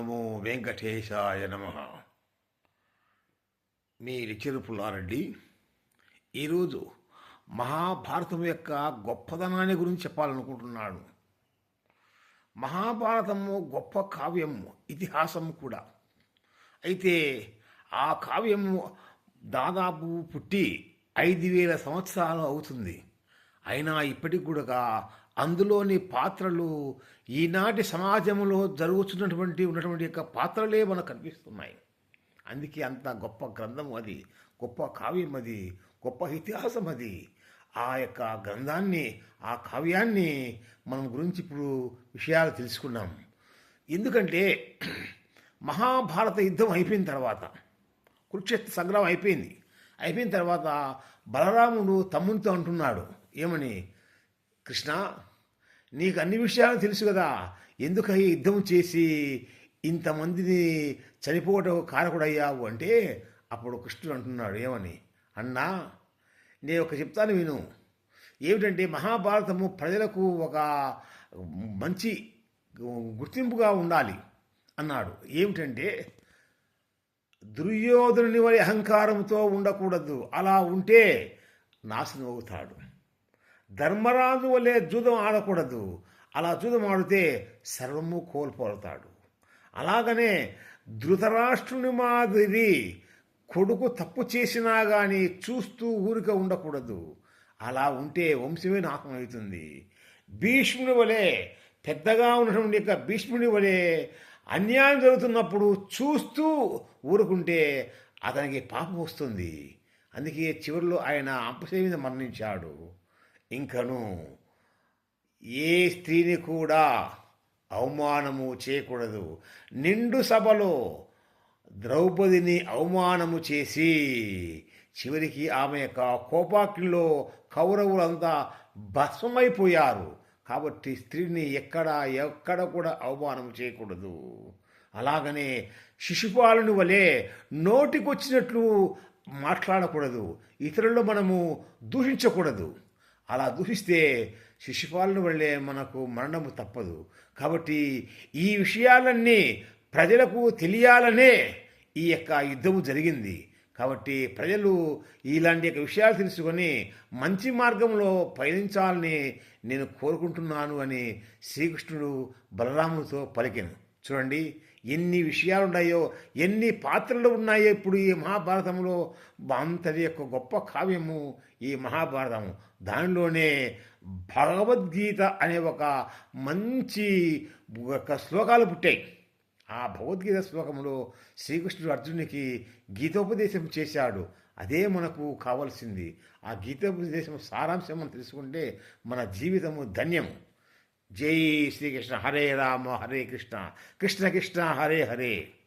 నమో వెంకటేశాయ నమ. మీ రిచర్ పుల్లారెడ్డి. ఈరోజు మహాభారతం యొక్క గొప్పదనాన్ని గురించి చెప్పాలనుకుంటున్నాను. మహాభారతము గొప్ప కావ్యము, ఇతిహాసము కూడా. అయితే ఆ కావ్యము దాదాపు పుట్టి 5,000 సంవత్సరాలు అవుతుంది. అయినా ఇప్పటికి కూడా అందులోని పాత్రలు ఈనాటి సమాజంలో ఉన్నటువంటి యొక్క పాత్రలే మనకు కనిపిస్తున్నాయి. అందుకే అంత గొప్ప గ్రంథం అది, గొప్ప కావ్యం అది, గొప్ప ఇతిహాసం అది. ఆ యొక్క గ్రంథాన్ని, ఆ కావ్యాన్ని మనం గురించి ఇప్పుడు విషయాలు తెలుసుకున్నాం. ఎందుకంటే మహాభారత యుద్ధం అయిపోయిన తర్వాత, కురుక్షేత్ర సంగ్రామం అయిపోయిన తర్వాత బలరాముడు తమ్మునితో అంటున్నాడు, ఏమని, కృష్ణ, నీకు అన్ని విషయాలు తెలుసు కదా, ఎందుకు ఈ యుద్ధం చేసి ఇంతమందిని చనిపోవటం కారకుడయ్యావు అంటే, అప్పుడు కృష్ణుడు అంటున్నాడు, ఏమని, అన్నా, నేను ఒక చెప్తాను విను. ఏమిటంటే మహాభారతము ప్రజలకు ఒక మంచి గుర్తింపుగా ఉండాలి అన్నాడు. ఏమిటంటే దుర్యోధనుని వరి అహంకారంతో ఉండకూడదు, అలా ఉంటే నాశనం అవుతాడు. ధర్మరాజు వలె జూదం ఆడకూడదు, అలా జూదం ఆడితే సర్వము కోల్పోతాడు. అలాగనే ధృతరాష్ట్రుని మాదిరి కొడుకు తప్పు చేసినా కానీ చూస్తూ ఊరిక ఉండకూడదు, అలా ఉంటే వంశమే నాశనం అవుతుంది. భీష్ముని వలె, పెద్దగా ఉన్నటువంటి యొక్క భీష్ముని వలె అన్యాయం జరుగుతున్నప్పుడు చూస్తూ ఊరుకుంటే అతనికి పాపం వస్తుంది. అందుకే చివరిలో ఆయన అంపశయ మీద మరణించాడు. ఇంకను ఏ స్త్రీని కూడా అవమానము చేయకూడదు. నిండు సభలో ద్రౌపదిని అవమానము చేసి చివరికి ఆమె యొక్క కోపాగ్నిలో కౌరవులంతా భస్మమైపోయారు. కాబట్టి స్త్రీని ఎక్కడ కూడా అవమానం చేయకూడదు. అలాగనే శిశుపాలుని వలె నోటికొచ్చినట్లు మాట్లాడకూడదు, ఇతరుల్లో మనము దూషించకూడదు. అలా దూషిస్తే శిశుపాలుని వల్లే మనకు మరణము తప్పదు. కాబట్టి ఈ విషయాలన్నీ ప్రజలకు తెలియాలనే ఈ యొక్క యుద్ధము జరిగింది. కాబట్టి ప్రజలు ఇలాంటి యొక్క విషయాలు తెలుసుకొని మంచి మార్గంలో పయనించాలని నేను కోరుకుంటున్నాను అని శ్రీకృష్ణుడు బలరామునితో పలికెను. చూడండి ఎన్ని విషయాలు ఉన్నాయో, ఎన్ని పాత్రలు ఉన్నాయో ఇప్పుడు ఈ మహాభారతంలో. అంతటి యొక్క గొప్ప కావ్యము ఈ మహాభారతము. దానిలోనే భగవద్గీత అనే ఒక మంచి శ్లోకాలు పుట్టాయి. ఆ భగవద్గీత శ్లోకంలో శ్రీకృష్ణుడు అర్జునునికి గీతోపదేశం చేశాడు. అదే మనకు కావాల్సింది. ఆ గీతోపదేశం సారాంశం మనం తెలుసుకుంటే మన జీవితము ధన్యము. జై శ్రీకృష్ణ. హరే రామ హరే కృష్ణ, కృష్ణ కృష్ణ హరే హరే.